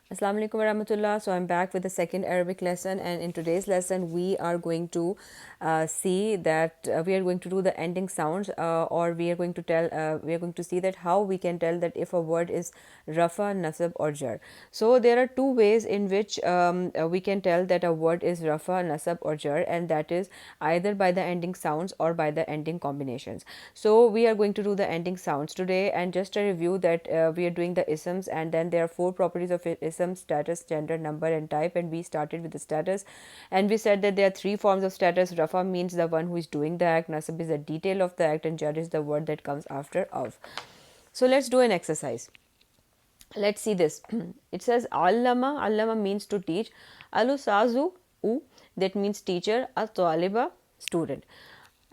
Assalamu alaikum warahmatullah. So I'm back with the second Arabic lesson, and in today's lesson we are going to see that we are going to do the ending sounds, or we are going to see that how we can tell that if a word is rafa, nasab, or jar. So there are two ways in which we can tell that a word is rafa, nasab, or jar, and that is either by the ending sounds or by the ending combinations. So we are going to do the ending sounds today, and just a review that we are doing the isms, and then there are four properties of ism: status, gender, number, and type. And we started with the status, and we said that there are three forms of status. Rafa means the one who is doing the act, nasab is the detail of the act, and jar is the word that comes after of. So let's do an exercise. Let's see this. It says allama. Allama means to teach. Alusazu, u, that means teacher. Al taliba, student.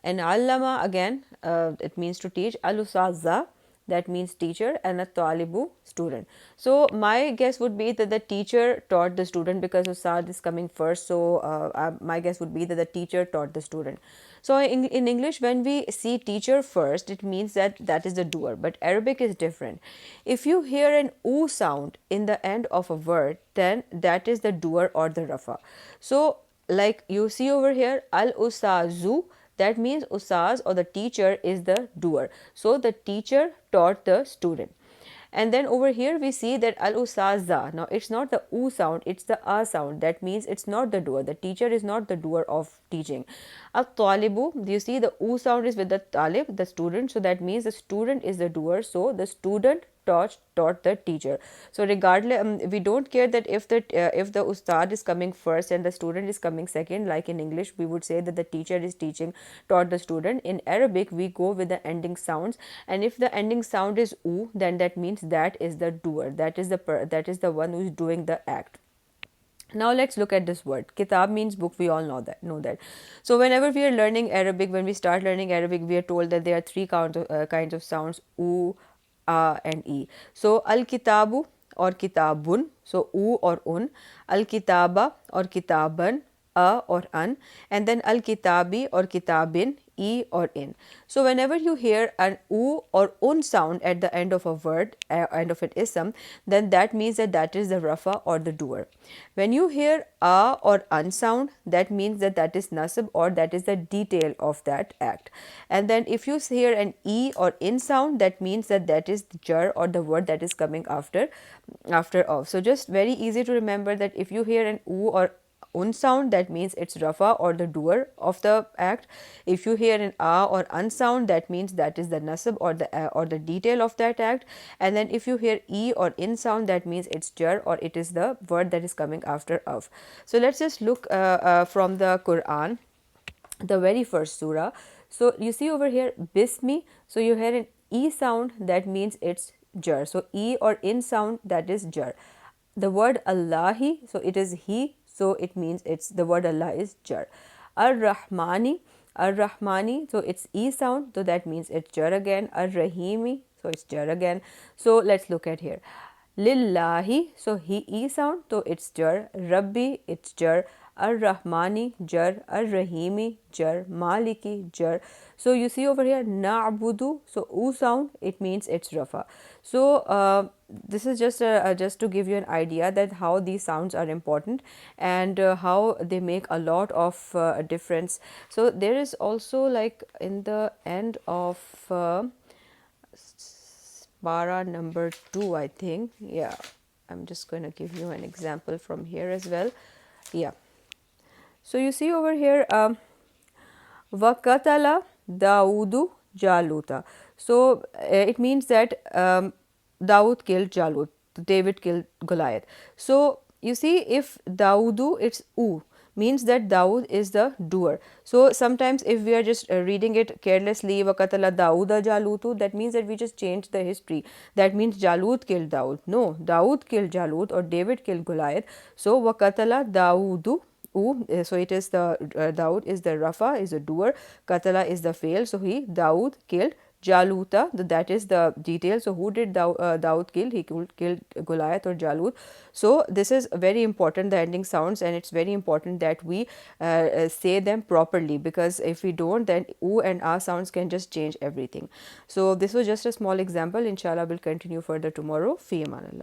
And allama again, it means to teach. Alusaza, that means teacher, and a talibu, student. So my guess would be that the teacher taught the student, because usad is coming first. So my guess would be that the teacher taught the student. So in English, when we see teacher first, it means that that is the doer. But Arabic is different. If you hear an oo sound in the end of a word, then that is the doer or the rafa. So like you see over here, al usazu, that means usaz or the teacher is the doer. So the teacher taught the student. And then over here we see that al usaza. Now it's not the u sound, it's the a sound. That means it's not the doer. The teacher is not the doer of teaching. Al talibu, you see the u sound is with the talib, the student. So that means the student is the doer. So the student taught the teacher. So regardless, we don't care that if the ustad is coming first and the student is coming second. Like in English, we would say that the teacher is teaching, taught the student. In Arabic, we go with the ending sounds, and if the ending sound is u, then that means that is the doer. That is the one who is doing the act. Now let's look at this word. Kitab means book. We all know that. So whenever we are learning Arabic, when we start learning Arabic, we are told that there are three kinds of sounds: u, a, and e. So al kitabu or kitabun. So u or un. Al kitaba or kitaban. A or an. And then al kitabi or kitabin, e or in. So whenever you hear an u or un sound at the end of a word, end of an ism, then that means that that is the rafa or the doer. When you hear a or an sound, that means that that is nasab, or that is the detail of that act. And then if you hear an e or in sound, that means that that is the jar or the word that is coming after of. So just very easy to remember that if you hear an u or un sound, that means it's rafa or the doer of the act. If you hear an a or un sound, that means that is the nasab or the detail of that act. And then if you hear e or in sound, that means it's jar or it is the word that is coming after of. So let's just look from the Quran, the very first surah. So you see over here bismi, so you hear an e sound, that means it's jar. So e or in sound, that is jar. The word Allahi, so it is he, so it means it's the word Allah is jar. Ar-Rahmani, Ar-Rahmani, so it's e sound, so that means it's jar again. Ar-Rahimi, so it's jar again. So let's look at here. Lillahi, so he e sound, so it's jar. Rabbi, it's jar. Ar-Rahmani, jar. Ar-Rahimi, jar. Maliki, jar. So you see over here na'budu, so u sound, it means it's rafa. So this is just to give you an idea that how these sounds are important, and how they make a lot of difference. So there is also, like in the end of para number 2, I think. Yeah, I'm just going to give you an example from here as well. Yeah, so you see over here Vakatala Daudu Jaluta. So it means that Daud killed Jalut, David killed Goliath. So you see, if Daudu, it's u, means that Daud is the doer. So sometimes if we are just reading it carelessly, Vakatala Dauda Jalutu, that means that we just changed the history. That means Jalut killed Daud. No, Daud killed Jalut, or David killed Goliath. So Vakatala Daudu. So it is the Daud is the rafa, is the doer. Katala is the fail. So he Daud killed Jaluta. That is the detail. So who did Daud kill? He killed Goliath or Jalut. So this is very important, the ending sounds, and it's very important that we say them properly, because if we don't, then u and a sounds can just change everything. So this was just a small example. Inshallah, we'll continue further tomorrow. Fi aman Allah.